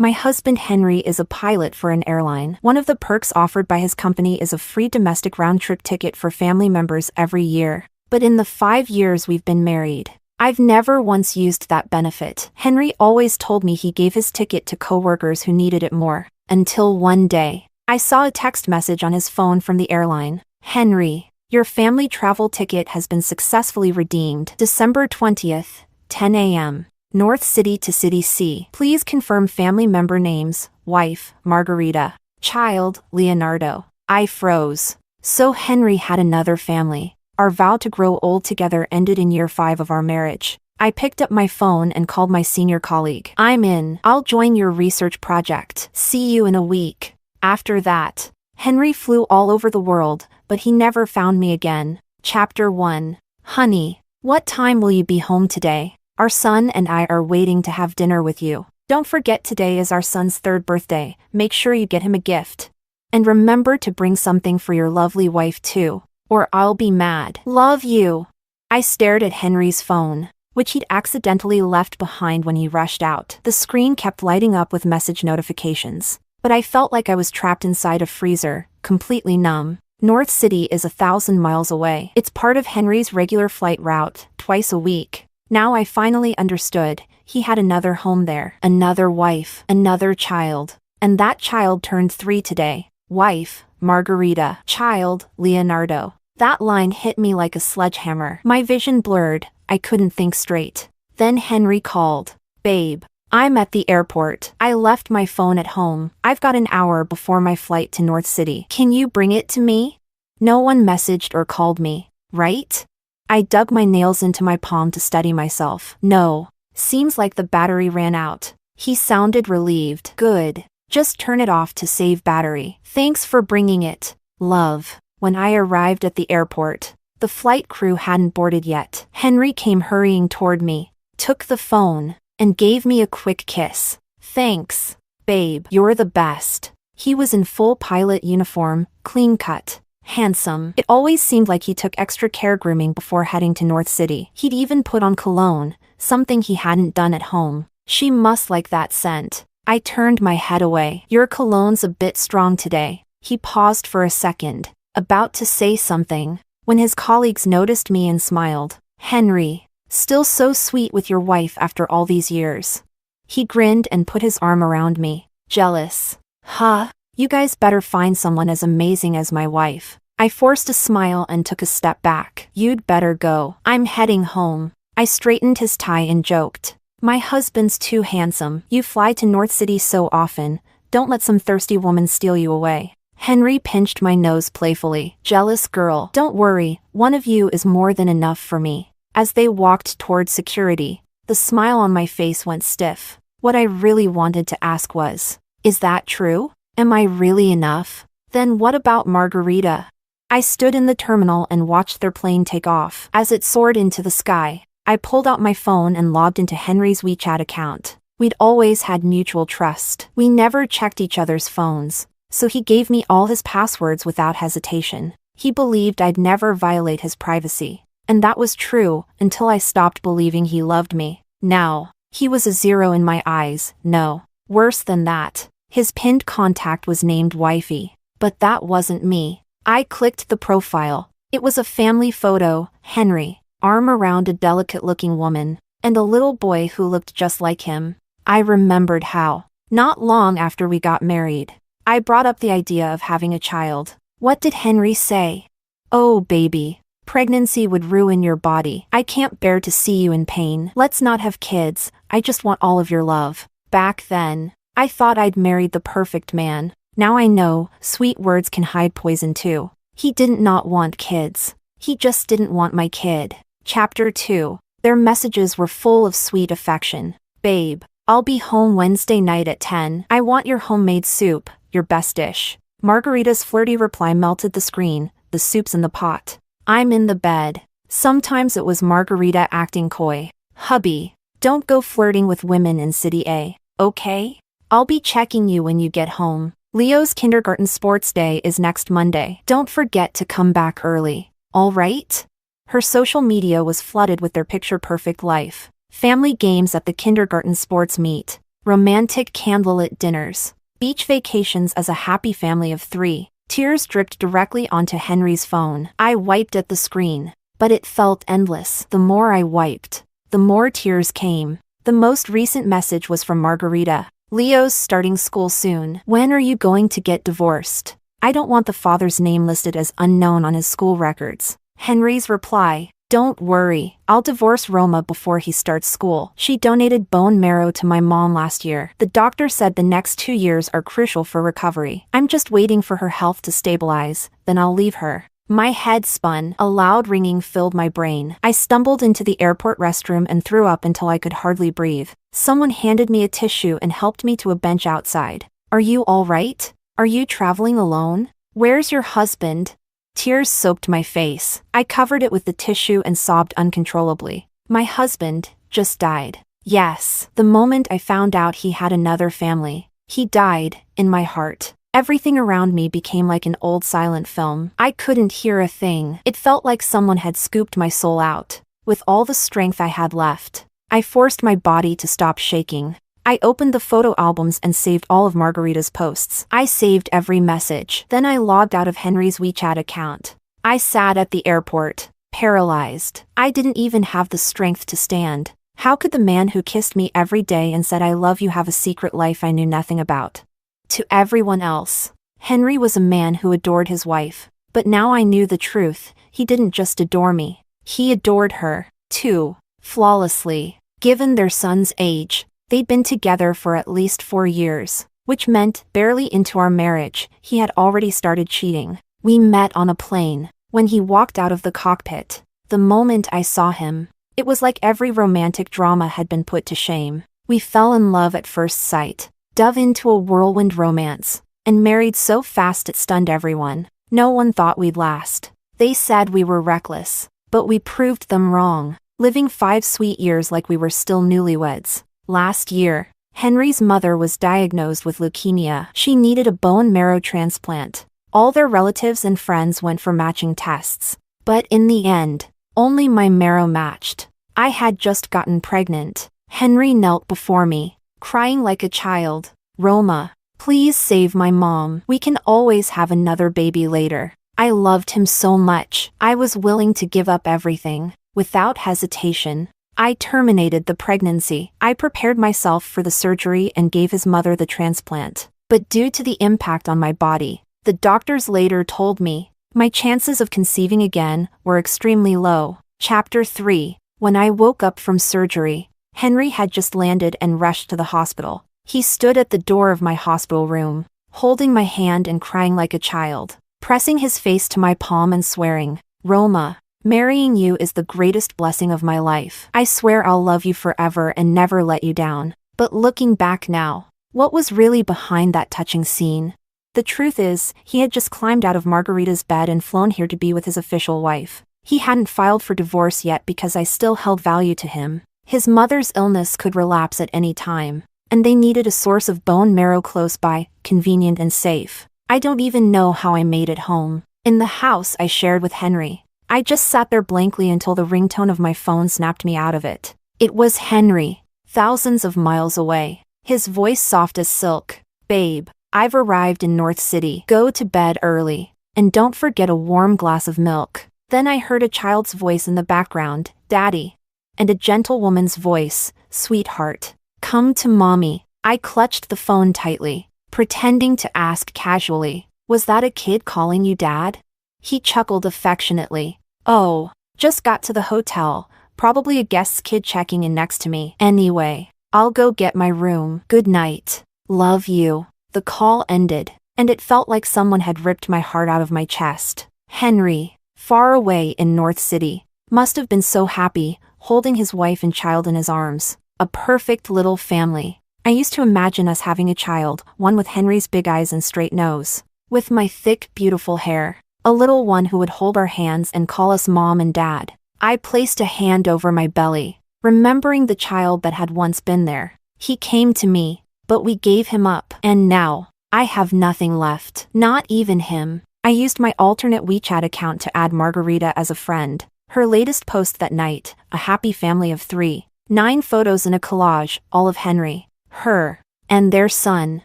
My husband Henry is a pilot for an airline. One of the perks offered by his company is a free domestic round-trip ticket for family members every year. But in the 5 years we've been married, I've never once used that benefit. Henry always told me he gave his ticket to coworkers who needed it more. Until one day, I saw a text message on his phone from the airline. Henry, your family travel ticket has been successfully redeemed. December 20th, 10 a.m. North City to City C. Please confirm family member names. Wife, Margarita. Child, Leonardo. I froze. So Henry had another family. Our vow to grow old together ended in year 5 of our marriage. I picked up my phone and called my senior colleague. I'm in. I'll join your research project. See you in a week. After that, Henry flew all over the world, but he never found me again. Chapter 1. Honey, what time will you be home today? Our son and I are waiting to have dinner with you. Don't forget today is our son's 3rd birthday. Make sure you get him a gift. And remember to bring something for your lovely wife too, or I'll be mad. Love you. I stared at Henry's phone, which he'd accidentally left behind when he rushed out. The screen kept lighting up with message notifications, but I felt like I was trapped inside a freezer, completely numb. North City is 1,000 miles away. It's part of Henry's regular flight route, twice a week. Now I finally understood. He had another home there, another wife, another child. And that child turned 3 today. Wife, Margarita. Child, Leonardo. That line hit me like a sledgehammer. My vision blurred. I couldn't think straight. Then Henry called. Babe, I'm at the airport. I left my phone at home. I've got an hour before my flight to North City. Can you bring it to me? No one messaged or called me, right? I dug my nails into my palm to steady myself. No. Seems like the battery ran out. He sounded relieved. Good. Just turn it off to save battery. Thanks for bringing it. Love. When I arrived at the airport, the flight crew hadn't boarded yet. Henry came hurrying toward me, took the phone, and gave me a quick kiss. Thanks, babe. You're the best. He was in full pilot uniform, clean cut. Handsome. It always seemed like he took extra care grooming before heading to North City. He'd even put on cologne, something he hadn't done at home. She must like that scent. I turned my head away. Your cologne's a bit strong today. He paused for a second, about to say something, when his colleagues noticed me and smiled. Henry, still so sweet with your wife after all these years. He grinned and put his arm around me. Jealous. Huh? You guys better find someone as amazing as my wife. I forced a smile and took a step back. You'd better go. I'm heading home. I straightened his tie and joked. My husband's too handsome. You fly to North City so often. Don't let some thirsty woman steal you away. Henry pinched my nose playfully. Jealous girl. Don't worry, one of you is more than enough for me. As they walked toward security, the smile on my face went stiff. What I really wanted to ask was, is that true? Am I really enough? Then what about Margarita? I stood in the terminal and watched their plane take off. As it soared into the sky, I pulled out my phone and logged into Henry's WeChat account. We'd always had mutual trust. We never checked each other's phones, so he gave me all his passwords without hesitation. He believed I'd never violate his privacy. And that was true, until I stopped believing he loved me. Now, he was a 0 in my eyes. No. Worse than that. His pinned contact was named Wifey. But that wasn't me. I clicked the profile. It was a family photo, Henry, arm around a delicate-looking woman, and a little boy who looked just like him. I remembered how, not long after we got married, I brought up the idea of having a child. What did Henry say? Oh, baby. Pregnancy would ruin your body. I can't bear to see you in pain. Let's not have kids. I just want all of your love. Back then, I thought I'd married the perfect man. Now I know, sweet words can hide poison too. He didn't not want kids. He just didn't want my kid. Chapter 2. Their messages were full of sweet affection. Babe, I'll be home Wednesday night at 10. I want your homemade soup, your best dish. Margarita's flirty reply melted the screen. The soup's in the pot. I'm in the bed. Sometimes it was Margarita acting coy. Hubby, don't go flirting with women in City A, okay? I'll be checking you when you get home. Leo's kindergarten sports day is next Monday. Don't forget to come back early, all right? Her social media was flooded with their picture-perfect life. Family games at the kindergarten sports meet. romantic candlelit dinners, beach vacations as a happy family of 3. Tears dripped directly onto Henry's phone. I wiped at the screen, but it felt endless. The more I wiped, the more tears came. The most recent message was from Margarita. Leo's starting school soon. When are you going to get divorced? I don't want the father's name listed as unknown on his school records. Henry's reply: don't worry, I'll divorce Roma before he starts school. She donated bone marrow to my mom last year. The doctor said the next 2 years are crucial for recovery. I'm just waiting for her health to stabilize, then I'll leave her. My head spun. A loud ringing filled my brain. I stumbled into the airport restroom and threw up until I could hardly breathe. Someone handed me a tissue and helped me to a bench outside. Are you all right? Are you traveling alone? Where's your husband? Tears soaked my face. I covered it with the tissue and sobbed uncontrollably. My husband just died. Yes, the moment I found out he had another family. He died, in my heart. Everything around me became like an old silent film. I couldn't hear a thing. It felt like someone had scooped my soul out. With all the strength I had left, I forced my body to stop shaking. I opened the photo albums and saved all of Margarita's posts. I saved every message. Then I logged out of Henry's WeChat account. I sat at the airport, paralyzed. I didn't even have the strength to stand. How could the man who kissed me every day and said I love you have a secret life I knew nothing about? To everyone else, Henry was a man who adored his wife. But now I knew the truth. He didn't just adore me. He adored her, too, flawlessly. Given their son's age, they'd been together for at least 4 years, which meant, barely into our marriage, he had already started cheating. We met on a plane. When he walked out of the cockpit, the moment I saw him, it was like every romantic drama had been put to shame. We fell in love at first sight, dove into a whirlwind romance, and married so fast it stunned everyone. No one thought we'd last. They said we were reckless, but we proved them wrong, living 5 sweet years like we were still newlyweds. Last year, Henry's mother was diagnosed with leukemia. She needed a bone marrow transplant. All their relatives and friends went for matching tests. But in the end, only my marrow matched. I had just gotten pregnant. Henry knelt before me, crying like a child. Roma, please save my mom. We can always have another baby later. I loved him so much. I was willing to give up everything. Without hesitation, I terminated the pregnancy. I prepared myself for the surgery and gave his mother the transplant. But due to the impact on my body, the doctors later told me, my chances of conceiving again were extremely low. Chapter 3. When I woke up from surgery, Henry had just landed and rushed to the hospital. He stood at the door of my hospital room, holding my hand and crying like a child, pressing his face to my palm and swearing, Roma, marrying you is the greatest blessing of my life. I swear I'll love you forever and never let you down. But looking back now, what was really behind that touching scene? The truth is, he had just climbed out of Margarita's bed and flown here to be with his official wife. He hadn't filed for divorce yet because I still held value to him. His mother's illness could relapse at any time, and they needed a source of bone marrow close by, convenient and safe. I don't even know how I made it home. In the house I shared with Henry, I just sat there blankly until the ringtone of my phone snapped me out of it. It was Henry, thousands of miles away. His voice soft as silk. Babe, I've arrived in North City. Go to bed early, and don't forget a warm glass of milk. Then I heard a child's voice in the background, Daddy. And a gentle woman's voice, Sweetheart, come to Mommy. I clutched the phone tightly, pretending to ask casually, was that a kid calling you Dad? He chuckled affectionately. Oh, just got to the hotel, probably a guest's kid checking in next to me. Anyway, I'll go get my room. Good night. Love you. The call ended, and it felt like someone had ripped my heart out of my chest. Henry, far away in North City, must have been so happy, holding his wife and child in his arms. A perfect little family. I used to imagine us having a child, one with Henry's big eyes and straight nose, with my thick, beautiful hair, a little one who would hold our hands and call us Mom and Dad. I placed a hand over my belly, remembering the child that had once been there. He came to me, but we gave him up. And now, I have nothing left. Not even him. I used my alternate WeChat account to add Margarita as a friend. Her latest post that night, a happy family of 3. 9 photos in a collage, all of Henry. Her and their son,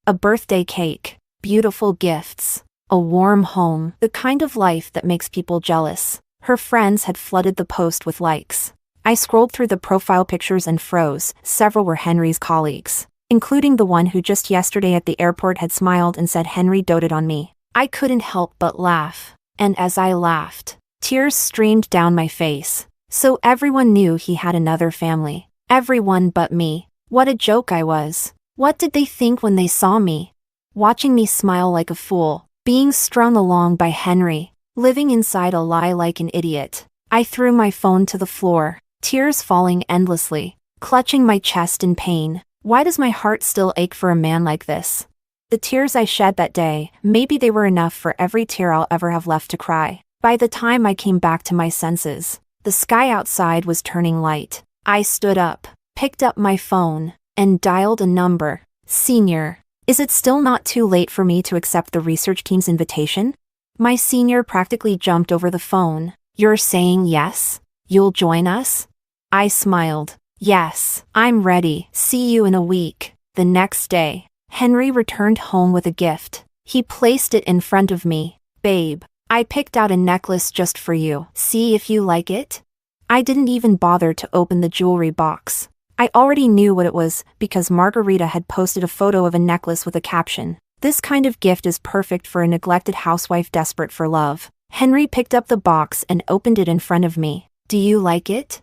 a birthday cake, beautiful gifts, a warm home, the kind of life that makes people jealous. Her friends had flooded the post with likes. I scrolled through the profile pictures and froze. Several were Henry's colleagues, including the one who just yesterday at the airport had smiled and said Henry doted on me. I couldn't help but laugh. And as I laughed, tears streamed down my face. So everyone knew he had another family. Everyone but me. What a joke I was. What did they think when they saw me? Watching me smile like a fool, being strung along by Henry, living inside a lie like an idiot. I threw my phone to the floor, tears falling endlessly, clutching my chest in pain. Why does my heart still ache for a man like this? The tears I shed that day, maybe they were enough for every tear I'll ever have left to cry. By the time I came back to my senses, the sky outside was turning light. I stood up, picked up my phone, and dialed a number. Senior. Is it still not too late for me to accept the research team's invitation? My senior practically jumped over the phone. You're saying yes? You'll join us? I smiled. Yes, I'm ready. See you in a week. The next day, Henry returned home with a gift. He placed it in front of me. Babe, I picked out a necklace just for you. See if you like it? I didn't even bother to open the jewelry box. I already knew what it was because Margarita had posted a photo of a necklace with a caption. This kind of gift is perfect for a neglected housewife desperate for love. Henry picked up the box and opened it in front of me. Do you like it?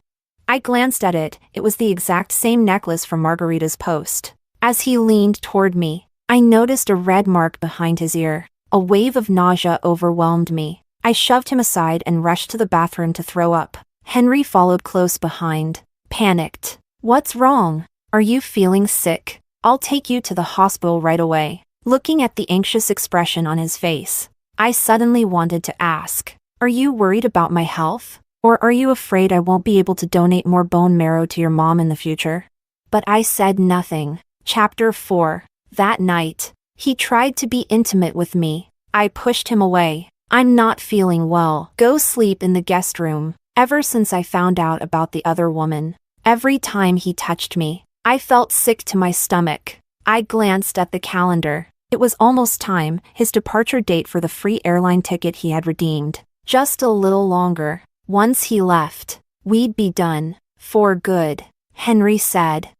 I glanced at it. It was the exact same necklace from Margarita's post. As he leaned toward me, I noticed a red mark behind his ear. A wave of nausea overwhelmed me. I shoved him aside and rushed to the bathroom to throw up. Henry followed close behind. Panicked. What's wrong? Are you feeling sick? I'll take you to the hospital right away. Looking at the anxious expression on his face, I suddenly wanted to ask, are you worried about my health? Or are you afraid I won't be able to donate more bone marrow to your mom in the future? But I said nothing. Chapter 4. That night, he tried to be intimate with me. I pushed him away. I'm not feeling well. Go sleep in the guest room. Ever since I found out about the other woman, every time he touched me, I felt sick to my stomach. I glanced at the calendar. It was almost time, his departure date for the free airline ticket he had redeemed. Just a little longer. Once he left, we'd be done. For good. Henry said.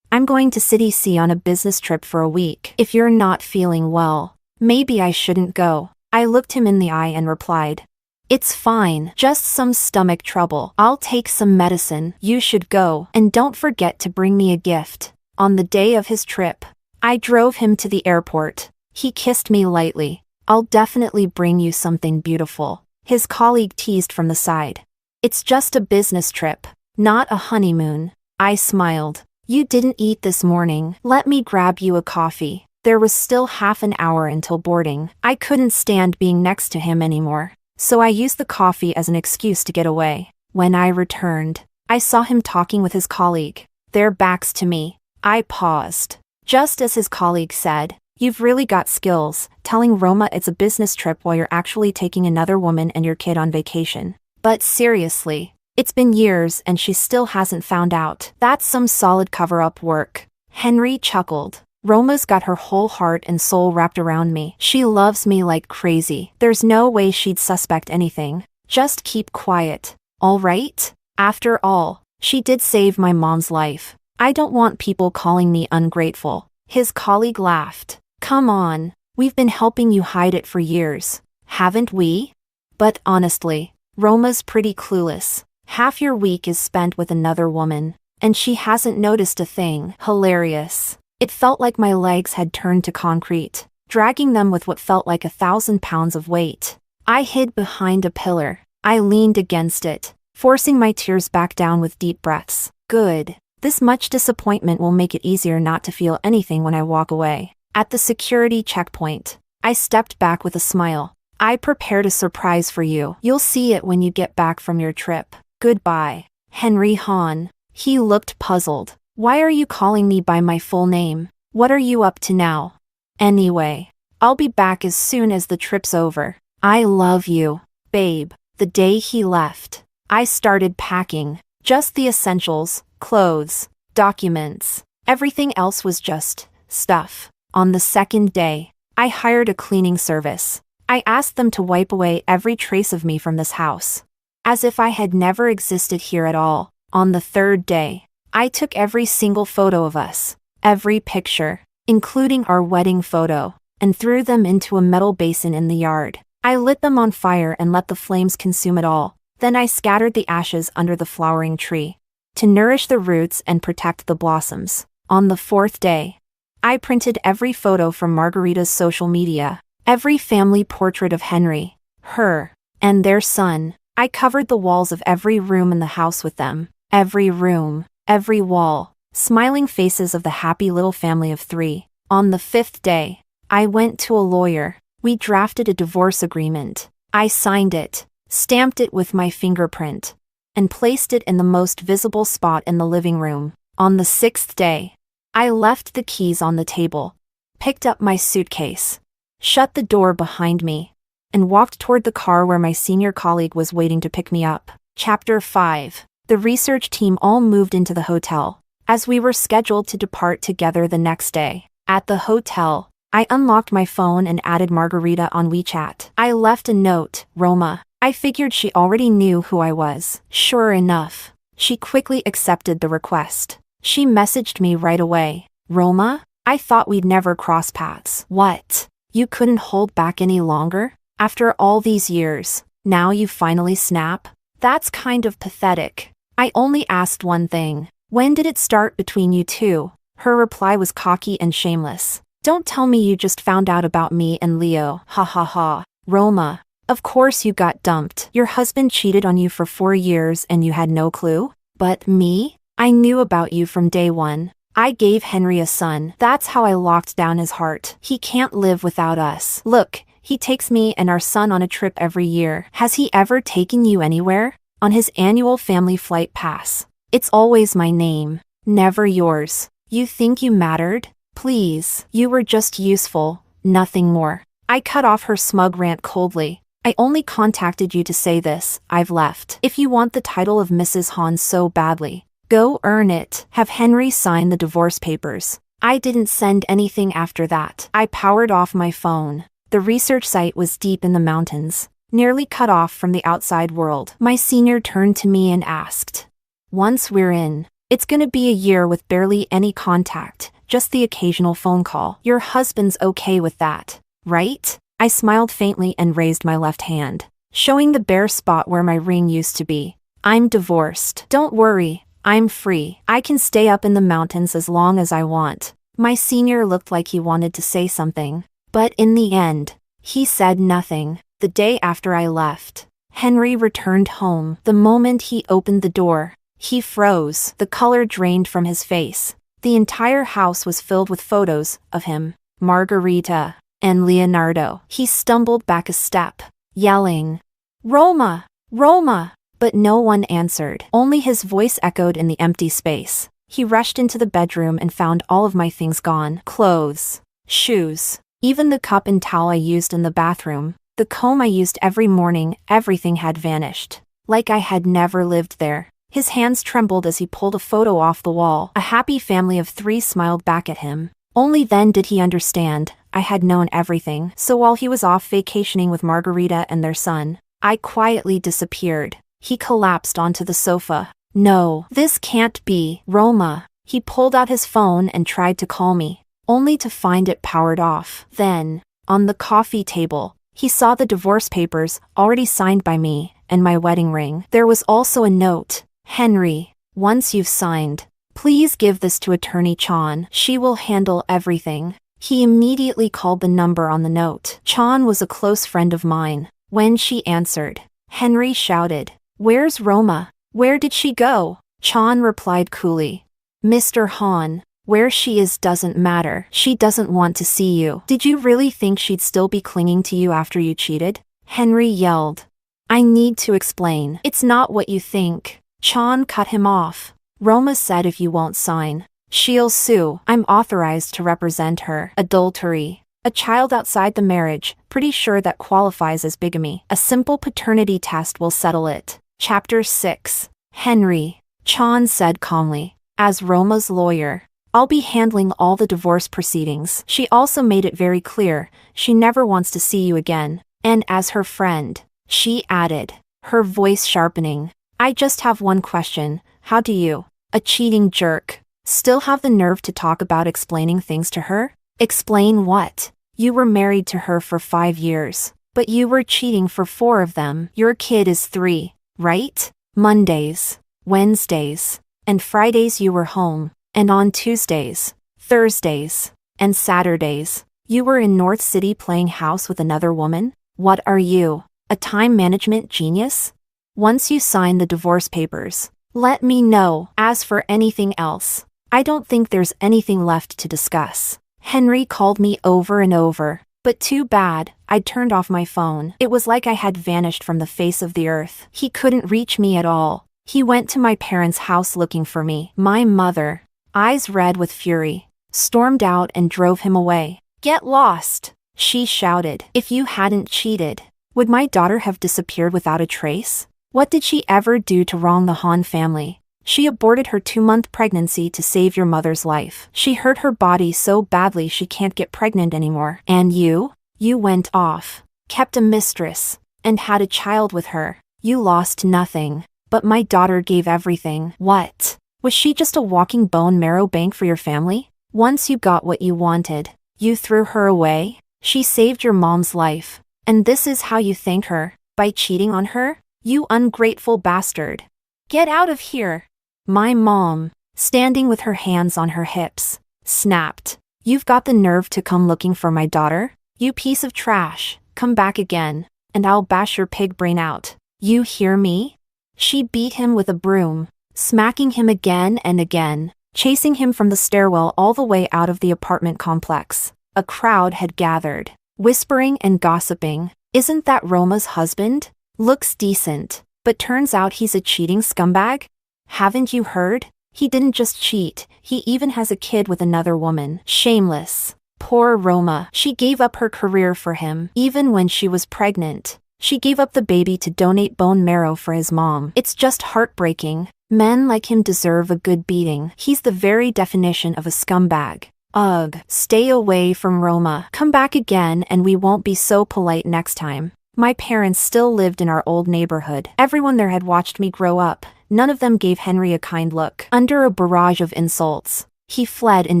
I'm going to City C on a business trip for a week. If you're not feeling well, maybe I shouldn't go. I looked him in the eye and replied, it's fine, just some stomach trouble. I'll take some medicine. You should go, and don't forget to bring me a gift. On the day of his trip, I drove him to the airport. He kissed me lightly. I'll definitely bring you something beautiful. His colleague teased from the side. It's just a business trip, not a honeymoon. I smiled. You didn't eat this morning. Let me grab you a coffee. There was still half an hour until boarding. I couldn't stand being next to him anymore, so I used the coffee as an excuse to get away. When I returned, I saw him talking with his colleague, their backs to me. I paused. Just as his colleague said, you've really got skills, telling Roma it's a business trip while you're actually taking another woman and your kid on vacation. But seriously, it's been years and she still hasn't found out. That's some solid cover-up work. Henry chuckled. Roma's got her whole heart and soul wrapped around me. She loves me like crazy. There's no way she'd suspect anything. Just keep quiet, all right? After all, she did save my mom's life. I don't want people calling me ungrateful. His colleague laughed. Come on, we've been helping you hide it for years, haven't we? But honestly, Roma's pretty clueless. Half your week is spent with another woman, and she hasn't noticed a thing. Hilarious. It felt like my legs had turned to concrete, dragging them with what felt like 1,000 pounds of weight. I hid behind a pillar. I leaned against it, forcing my tears back down with deep breaths. Good. This much disappointment will make it easier not to feel anything when I walk away. At the security checkpoint, I stepped back with a smile. I prepared a surprise for you. You'll see it when you get back from your trip. Goodbye. Henry Hahn. He looked puzzled. Why are you calling me by my full name? What are you up to now? Anyway, I'll be back as soon as the trip's over. I love you, babe. The day he left, I started packing. Just the essentials, clothes, documents, Everything else was just stuff. On the second day, I hired a cleaning service. I asked them to wipe away every trace of me from this house, as if I had never existed here at all. On the third day, I took every single photo of us, every picture, including our wedding photo, and threw them into a metal basin in the yard. I lit them on fire and let the flames consume it all. Then I scattered the ashes under the flowering tree to nourish the roots and protect the blossoms. On the fourth day, I printed every photo from Margarita's social media, every family portrait of Henry, her, and their son. I covered the walls of every room in the house with them. Every room, every wall, smiling faces of the happy little family of 3. On the fifth day, I went to a lawyer. We drafted a divorce agreement. I signed it, stamped it with my fingerprint, and placed it in the most visible spot in the living room. On the sixth day, I left the keys on the table, picked up my suitcase, shut the door behind me, and walked toward the car where my senior colleague was waiting to pick me up. Chapter 5. The research team all moved into the hotel, as we were scheduled to depart together the next day. At the hotel, I unlocked my phone and added Margarita on WeChat. I left a note, Roma. I figured she already knew who I was. Sure enough, she quickly accepted the request. She messaged me right away. Roma, I thought we'd never cross paths. What? You couldn't hold back any longer? After all these years, now you finally snap? That's kind of pathetic. I only asked one thing. When did it start between you two? Her reply was cocky and shameless. Don't tell me you just found out about me and Leo. Ha ha ha. Roma, of course you got dumped. Your husband cheated on you for 4 years and you had no clue? But me? I knew about you from day one. I gave Henry a son. That's how I locked down his heart. He can't live without us. Look, he takes me and our son on a trip every year. Has he ever taken you anywhere? On his annual family flight pass. It's always my name, never yours. You think you mattered? Please, you were just useful, nothing more. I cut off her smug rant coldly. I only contacted you to say this. I've left. If you want the title of Mrs. Hahn so badly, go earn it. Have Henry sign the divorce papers. I didn't send anything after that. I powered off my phone. The research site was deep in the mountains, nearly cut off from the outside world. My senior turned to me and asked, once we're in, it's gonna be a year with barely any contact, just the occasional phone call. Your husband's okay with that, right? I smiled faintly and raised my left hand, showing the bare spot where my ring used to be. I'm divorced. Don't worry, I'm free. I can stay up in the mountains as long as I want. My senior looked like he wanted to say something, but in the end, he said nothing. The day after I left, Henry returned home. The moment he opened the door, he froze. The color drained from his face. The entire house was filled with photos of him, Margarita, and Leonardo. He stumbled back a step, yelling, Roma! Roma! But no one answered. Only his voice echoed in the empty space. He rushed into the bedroom and found all of my things gone. Clothes, shoes, even the cup and towel I used in the bathroom. The comb I used every morning, everything had vanished. Like I had never lived there. His hands trembled as he pulled a photo off the wall. A happy family of 3 smiled back at him. Only then did he understand. I had known everything. So while he was off vacationing with Margarita and their son, I quietly disappeared. He collapsed onto the sofa. No, this can't be. Roma. He pulled out his phone and tried to call me, only to find it powered off. Then, on the coffee table, he saw the divorce papers, already signed by me, and my wedding ring. There was also a note. Henry, once you've signed, please give this to Attorney Chan. She will handle everything. He immediately called the number on the note. Chan was a close friend of mine. When she answered, Henry shouted, Where's Roma? Where did she go? Chan replied coolly, Mr. Han, where she is doesn't matter. She doesn't want to see you. Did you really think she'd still be clinging to you after you cheated? Henry yelled. I need to explain. It's not what you think. Chan cut him off. Roma said if you won't sign, she'll sue. I'm authorized to represent her. Adultery. A child outside the marriage, pretty sure that qualifies as bigamy. A simple paternity test will settle it. Chapter 6. Henry, Chan said calmly. As Roma's lawyer, I'll be handling all the divorce proceedings. She also made it very clear she never wants to see you again. And as her friend, she added, her voice sharpening, I just have one question. How do you, a cheating jerk, still have the nerve to talk about explaining things to her? Explain what? You were married to her for 5 years, but you were cheating for 4 of them. Your kid is 3, right? Mondays, Wednesdays, and Fridays you were home, and on Tuesdays, Thursdays, and Saturdays, you were in North City playing house with another woman? What are you, a time management genius? Once you sign the divorce papers, let me know. As for anything else, I don't think there's anything left to discuss. Henry called me over and over, but too bad, I'd turned off my phone. It was like I had vanished from the face of the earth. He couldn't reach me at all. He went to my parents' house looking for me. My mother, eyes red with fury, stormed out and drove him away. Get lost, she shouted. If you hadn't cheated, would my daughter have disappeared without a trace? What did she ever do to wrong the Han family? She aborted her 2-month pregnancy to save your mother's life. She hurt her body so badly she can't get pregnant anymore. And you went off, kept a mistress, and had a child with her. You lost nothing, but my daughter gave everything. What? Was she just a walking bone marrow bank for your family? Once you got what you wanted, you threw her away? She saved your mom's life, and this is how you thank her? By cheating on her? You ungrateful bastard. Get out of here. My mom, standing with her hands on her hips, snapped. You've got the nerve to come looking for my daughter? You piece of trash, come back again, and I'll bash your pig brain out. You hear me? She beat him with a broom, smacking him again and again, chasing him from the stairwell all the way out of the apartment complex. A crowd had gathered, whispering and gossiping. Isn't that Roma's husband? Looks decent, but turns out he's a cheating scumbag? Haven't you heard? He didn't just cheat, he even has a kid with another woman. Shameless. Poor Roma. She gave up her career for him. Even when she was pregnant, she gave up the baby to donate bone marrow for his mom. It's just heartbreaking. Men like him deserve a good beating. He's the very definition of a scumbag. Ugh. Stay away from Roma. Come back again and we won't be so polite next time. My parents still lived in our old neighborhood. Everyone there had watched me grow up. None of them gave Henry a kind look. Under a barrage of insults, he fled in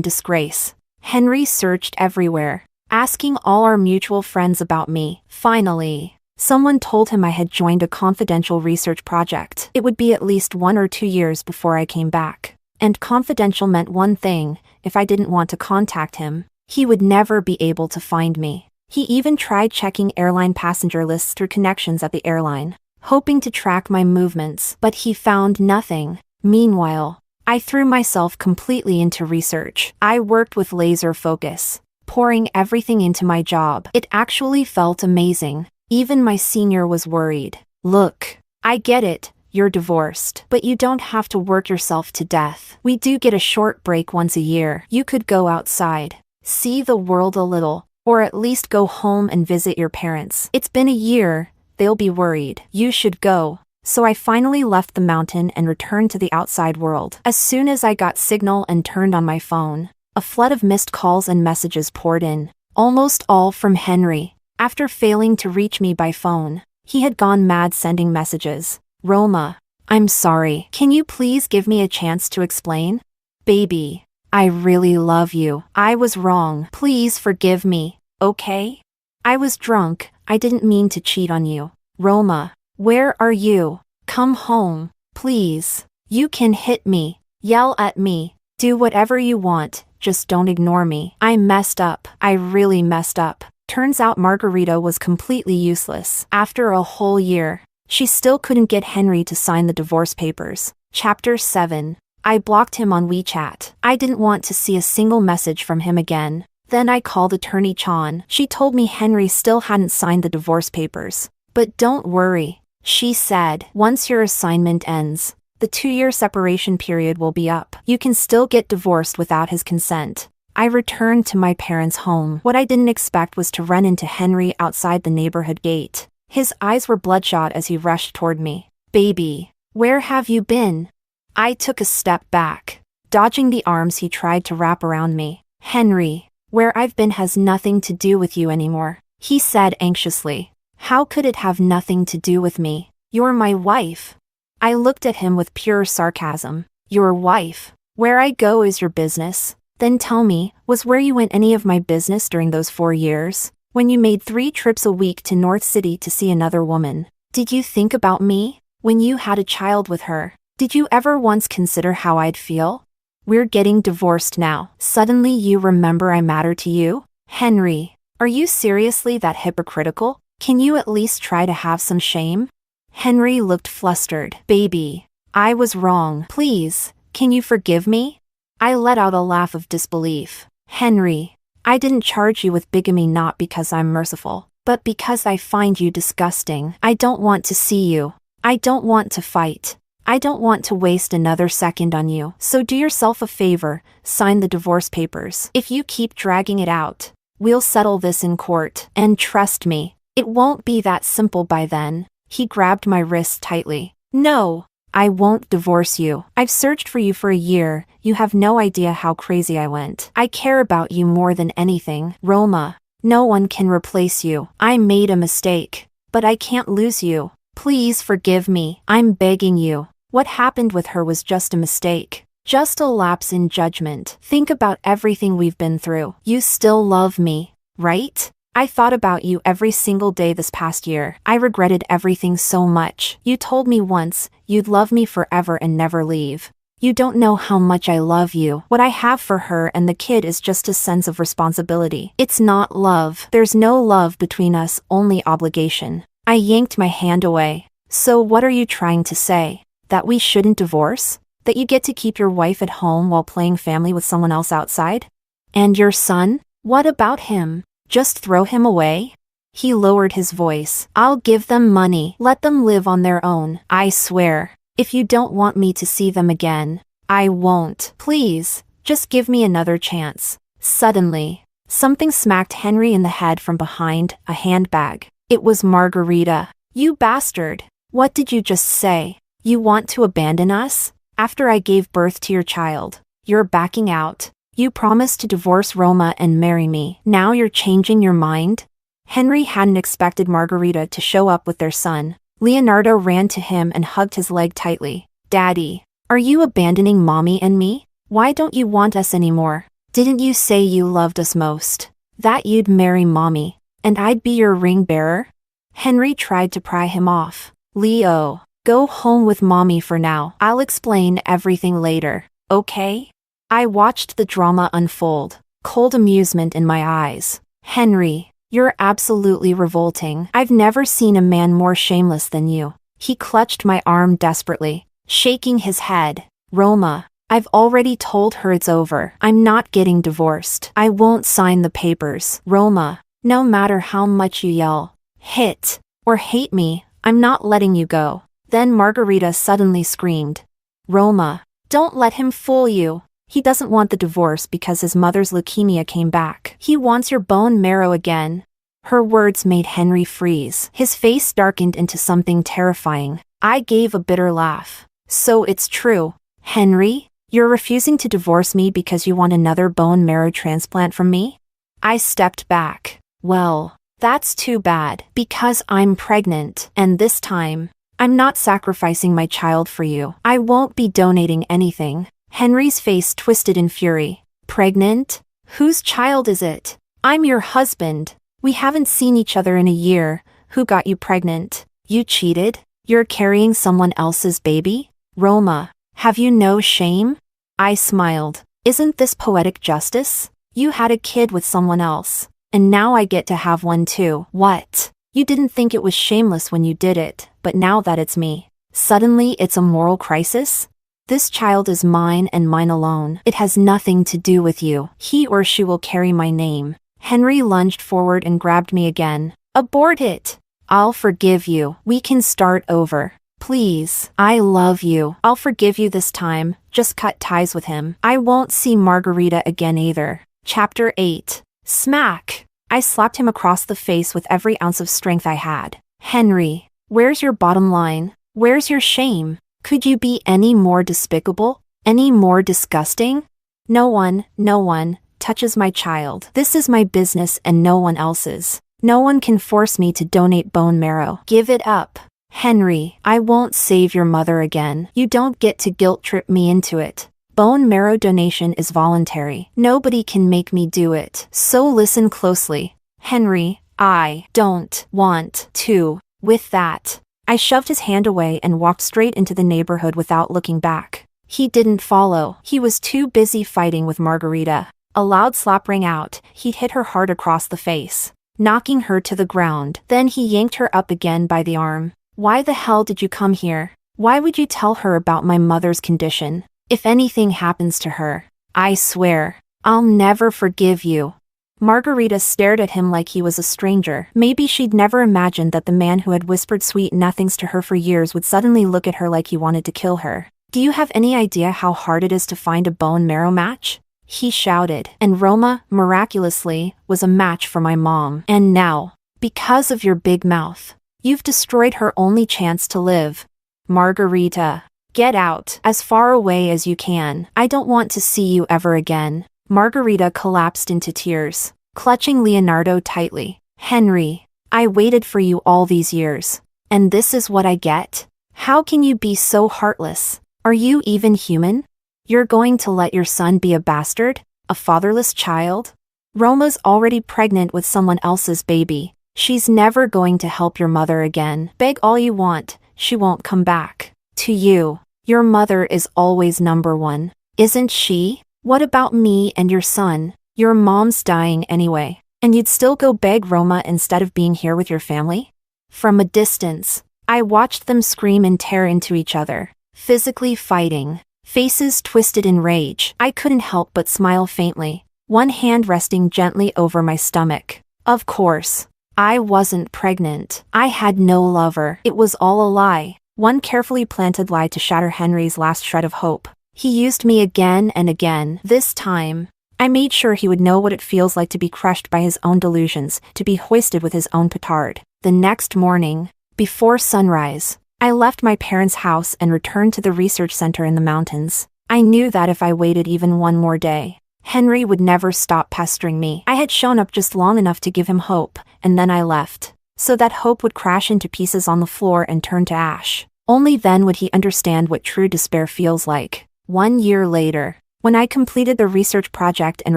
disgrace. Henry searched everywhere, asking all our mutual friends about me. Finally, someone told him I had joined a confidential research project. It would be at least 1 or 2 years before I came back. And confidential meant one thing: if I didn't want to contact him, he would never be able to find me. He even tried checking airline passenger lists through connections at the airline, hoping to track my movements, but he found nothing. Meanwhile, I threw myself completely into research. I worked with laser focus, pouring everything into my job. It actually felt amazing. Even my senior was worried. Look, I get it, you're divorced, but you don't have to work yourself to death. We do get a short break once a year. You could go outside, see the world a little, or at least go home and visit your parents. It's been a year, they'll be worried. You should go. So I finally left the mountain and returned to the outside world. As soon as I got signal and turned on my phone, a flood of missed calls and messages poured in, almost all from Henry. After failing to reach me by phone, he had gone mad sending messages. Roma, I'm sorry. Can you please give me a chance to explain? Baby, I really love you. I was wrong. Please forgive me, okay? I was drunk. I didn't mean to cheat on you. Roma, where are you? Come home, please. You can hit me, yell at me, do whatever you want, just don't ignore me. I messed up. I really messed up. Turns out Margarita was completely useless. After a whole year, she still couldn't get Henry to sign the divorce papers. Chapter 7. I blocked him on WeChat. I didn't want to see a single message from him again. Then I called Attorney Chan. She told me Henry still hadn't signed the divorce papers. But don't worry, she said. Once your assignment ends, the 2-year separation period will be up. You can still get divorced without his consent. I returned to my parents' home. What I didn't expect was to run into Henry outside the neighborhood gate. His eyes were bloodshot as he rushed toward me. Baby, where have you been? I took a step back. dodging the arms he tried to wrap around me. Henry, where I've been has nothing to do with you anymore, he said anxiously. How could it have nothing to do with me? You're my wife. I looked at him with pure sarcasm. Your wife? Where I go is your business? Then tell me, was where you went any of my business during those 4 years? When you made 3 trips a week to North City to see another woman? Did you think about me? When you had a child with her? Did you ever once consider how I'd feel? We're getting divorced now. Suddenly you remember I matter to you? Henry, are you seriously that hypocritical? Can you at least try to have some shame? Henry looked flustered. Baby, I was wrong. Please, can you forgive me? I let out a laugh of disbelief. Henry, I didn't charge you with bigamy not because I'm merciful, but because I find you disgusting. I don't want to see you. I don't want to fight. I don't want to waste another second on you. So do yourself a favor, sign the divorce papers. If you keep dragging it out, we'll settle this in court. And trust me, it won't be that simple by then. He grabbed my wrist tightly. No, I won't divorce you. I've searched for you for a year. You have no idea how crazy I went. I care about you more than anything. Roma, no one can replace you. I made a mistake, but I can't lose you. Please forgive me. I'm begging you. What happened with her was just a mistake. Just a lapse in judgment. Think about everything we've been through. You still love me, right? I thought about you every single day this past year. I regretted everything so much. You told me once you'd love me forever and never leave. You don't know how much I love you. What I have for her and the kid is just a sense of responsibility. It's not love. There's no love between us, only obligation. I yanked my hand away. So what are you trying to say? That we shouldn't divorce? That you get to keep your wife at home while playing family with someone else outside? And your son? What about him? Just throw him away? He lowered his voice. I'll give them money. Let them live on their own. I swear. If you don't want me to see them again, I won't. Please, just give me another chance. Suddenly, something smacked Henry in the head from behind, a handbag. It was Margarita. You bastard. What did you just say? You want to abandon us? After I gave birth to your child, you're backing out. You promised to divorce Roma and marry me. Now you're changing your mind? Henry hadn't expected Margarita to show up with their son. Leonardo ran to him and hugged his leg tightly. Daddy, are you abandoning Mommy and me? Why don't you want us anymore? Didn't you say you loved us most? That you'd marry Mommy, and I'd be your ring bearer? Henry tried to pry him off. Leo, go home with Mommy for now. I'll explain everything later, okay? I watched the drama unfold, cold amusement in my eyes. Henry, you're absolutely revolting. I've never seen a man more shameless than you. He clutched my arm desperately, shaking his head. Roma, I've already told her it's over. I'm not getting divorced. I won't sign the papers. Roma, no matter how much you yell, hit, or hate me, I'm not letting you go. Then Margarita suddenly screamed. Roma, don't let him fool you. He doesn't want the divorce because his mother's leukemia came back. He wants your bone marrow again. Her words made Henry freeze. His face darkened into something terrifying. I gave a bitter laugh. So it's true. Henry, you're refusing to divorce me because you want another bone marrow transplant from me? I stepped back. Well, that's too bad. Because I'm pregnant. And this time, I'm not sacrificing my child for you. I won't be donating anything. Henry's face twisted in fury. Pregnant? Whose child is it? I'm your husband. We haven't seen each other in a year. Who got you pregnant? You cheated? You're carrying someone else's baby? Roma, have you no shame? I smiled. Isn't this poetic justice? You had a kid with someone else, and now I get to have one too. What? You didn't think it was shameless when you did it, but now that it's me, suddenly it's a moral crisis? This child is mine and mine alone. It has nothing to do with you. He or she will carry my name. Henry lunged forward and grabbed me again. Abort it. I'll forgive you. We can start over. Please. I love you. I'll forgive you this time. Just cut ties with him. I won't see Margarita again either. Chapter 8. Smack. I slapped him across the face with every ounce of strength I had. Henry, where's your bottom line? Where's your shame? Could you be any more despicable? Any more disgusting? No one touches my child. This is my business and no one else's. No one can force me to donate bone marrow. Give it up. Henry, I won't save your mother again. You don't get to guilt trip me into it. Bone marrow donation is voluntary. Nobody can make me do it. So listen closely. Henry, I don't want to. With that, I shoved his hand away and walked straight into the neighborhood without looking back. He didn't follow. He was too busy fighting with Margarita. A loud slap rang out. He hit her hard across the face, knocking her to the ground. Then he yanked her up again by the arm. Why the hell did you come here? Why would you tell her about my mother's condition? If anything happens to her, I swear, I'll never forgive you. Margarita stared at him like he was a stranger. Maybe she'd never imagined that the man who had whispered sweet nothings to her for years would suddenly look at her like he wanted to kill her. Do you have any idea how hard it is to find a bone marrow match? He shouted. And Roma, miraculously, was a match for my mom. And now, because of your big mouth, you've destroyed her only chance to live. Margarita, get out, as far away as you can. I don't want to see you ever again. Margarita collapsed into tears, clutching Leonardo tightly. Henry, I waited for you all these years. And this is what I get? How can you be so heartless? Are you even human? You're going to let your son be a bastard? A fatherless child? Roma's already pregnant with someone else's baby. She's never going to help your mother again. Beg all you want, she won't come back. To you, your mother is always number one, isn't she? What about me and your son? Your mom's dying anyway, and you'd still go beg Roma instead of being here with your family? From a distance, I watched them scream and tear into each other, physically fighting, faces twisted in rage. I couldn't help but smile faintly, one hand resting gently over my stomach. Of course, I wasn't pregnant. I had no lover. It was all a lie. One carefully planted lie to shatter Henry's last shred of hope. He used me again and again. This time, I made sure he would know what it feels like to be crushed by his own delusions, to be hoisted with his own petard. The next morning, before sunrise, I left my parents' house and returned to the research center in the mountains. I knew that if I waited even one more day, Henry would never stop pestering me. I had shown up just long enough to give him hope, and then I left, so that hope would crash into pieces on the floor and turn to ash. Only then would he understand what true despair feels like. 1 year later, when I completed the research project and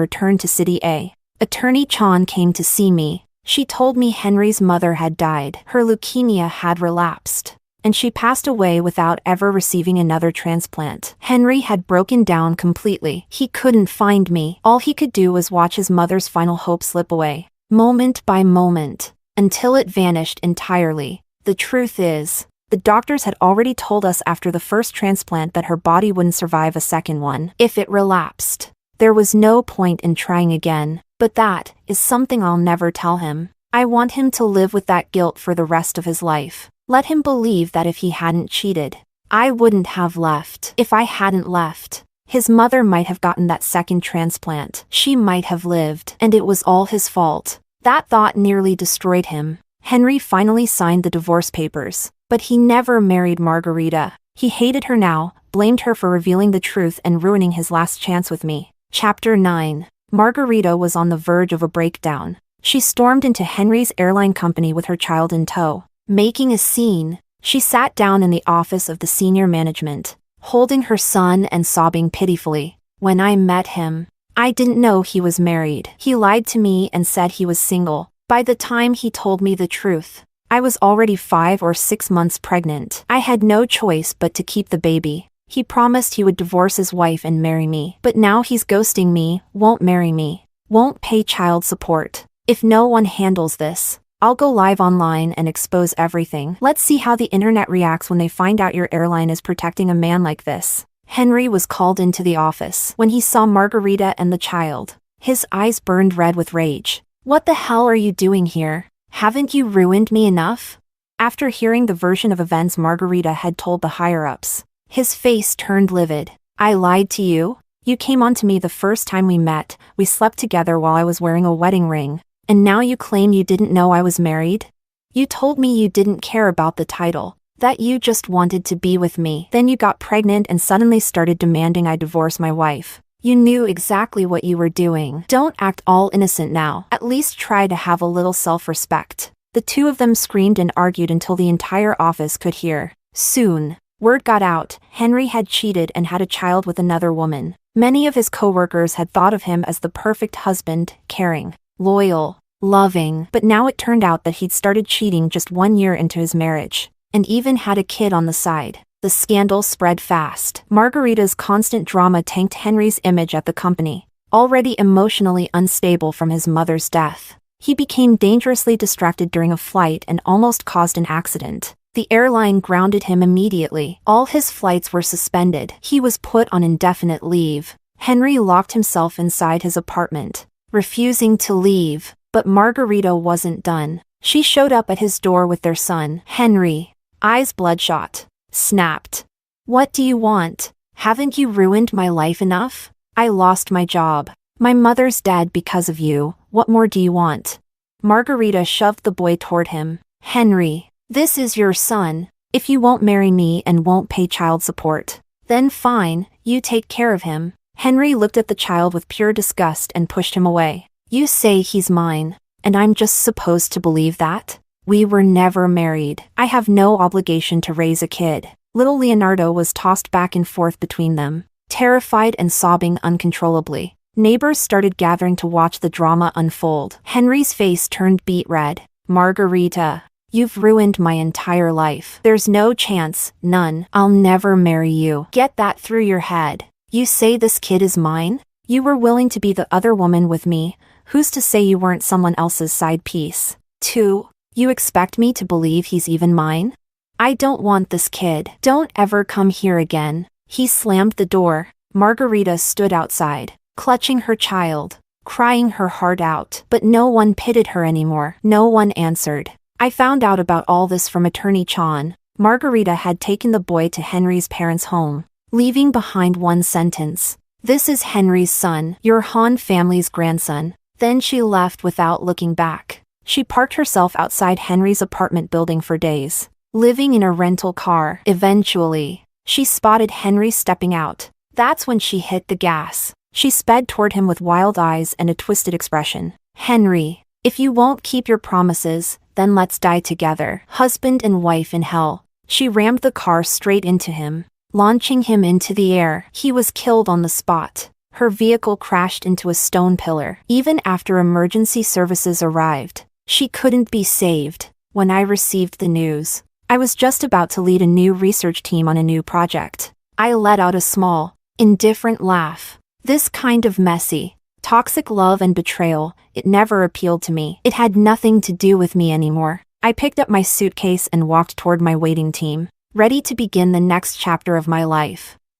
returned to City A, Attorney Chan came to see me. She told me Henry's mother had died. Her leukemia had relapsed, and she passed away without ever receiving another transplant. Henry had broken down completely. He couldn't find me. All he could do was watch his mother's final hope slip away, moment by moment, until it vanished entirely. The truth is, the doctors had already told us after the first transplant that her body wouldn't survive a second one. If it relapsed, there was no point in trying again. But that is something I'll never tell him. I want him to live with that guilt for the rest of his life. Let him believe that if he hadn't cheated, I wouldn't have left. If I hadn't left, his mother might have gotten that second transplant. She might have lived, and it was all his fault. That thought nearly destroyed him. Henry finally signed the divorce papers, but he never married Margarita. He hated her now, blamed her for revealing the truth and ruining his last chance with me. Chapter 9. Margarita was on the verge of a breakdown. She stormed into Henry's airline company with her child in tow. Making a scene, she sat down in the office of the senior management, holding her son and sobbing pitifully. When I met him, I didn't know he was married. He lied to me and said he was single. By the time he told me the truth, I was already 5 or 6 months pregnant. I had no choice but to keep the baby. He promised he would divorce his wife and marry me. But now he's ghosting me, won't marry me, won't pay child support. If no one handles this, I'll go live online and expose everything. Let's see how the internet reacts when they find out your airline is protecting a man like this. Henry was called into the office. When he saw Margarita and the child, his eyes burned red with rage. What the hell are you doing here? Haven't you ruined me enough? After hearing the version of events Margarita had told the higher-ups, his face turned livid. I lied to you? You came on to me the first time we met, we slept together while I was wearing a wedding ring, and now you claim you didn't know I was married? You told me you didn't care about the title, That you just wanted to be with me. Then you got pregnant and suddenly started demanding I divorce my wife. You knew exactly what you were doing. Don't act all innocent now. At least try to have a little self-respect. The two of them screamed and argued until the entire office could hear. Soon, word got out, Henry had cheated and had a child with another woman. Many of his coworkers had thought of him as the perfect husband, caring, loyal, loving, but now it turned out that he'd started cheating just 1 year into his marriage, and even had a kid on the side. The scandal spread fast. Margarita's constant drama tanked Henry's image at the company, already emotionally unstable from his mother's death. He became dangerously distracted during a flight and almost caused an accident. The airline grounded him immediately. All his flights were suspended. He was put on indefinite leave. Henry locked himself inside his apartment, refusing to leave. But Margarita wasn't done. She showed up at his door with their son, Henry, eyes bloodshot, snapped. What do you want? Haven't you ruined my life enough? I lost my job. My mother's dead because of you. What more do you want? Margarita shoved the boy toward him. Henry, this is your son. If you won't marry me and won't pay child support, then fine, you take care of him. Henry looked at the child with pure disgust and pushed him away. You say he's mine, and I'm just supposed to believe that? We were never married. I have no obligation to raise a kid. Little Leonardo was tossed back and forth between them, terrified and sobbing uncontrollably. Neighbors started gathering to watch the drama unfold. Henry's face turned beet red. Margarita, you've ruined my entire life. There's no chance, none. I'll never marry you. Get that through your head. You say this kid is mine? You were willing to be the other woman with me. Who's to say you weren't someone else's side piece? 2. You expect me to believe he's even mine? I don't want this kid. Don't ever come here again. He slammed the door. Margarita stood outside, clutching her child, crying her heart out. But no one pitied her anymore. No one answered. I found out about all this from Attorney Chan. Margarita had taken the boy to Henry's parents' home, leaving behind one sentence. This is Henry's son, your Han family's grandson. Then she left without looking back. She parked herself outside Henry's apartment building for days, living in a rental car. Eventually, she spotted Henry stepping out. That's when she hit the gas. She sped toward him with wild eyes and a twisted expression. Henry, if you won't keep your promises, then let's die together. Husband and wife in hell. She rammed the car straight into him, launching him into the air. He was killed on the spot. Her vehicle crashed into a stone pillar. Even after emergency services arrived, she couldn't be saved. When I received the news, I was just about to lead a new research team on a new project. I let out a small, indifferent laugh. This kind of messy, toxic love and betrayal, it never appealed to me. It had nothing to do with me anymore. I picked up my suitcase and walked toward my waiting team, ready to begin the next chapter of my life.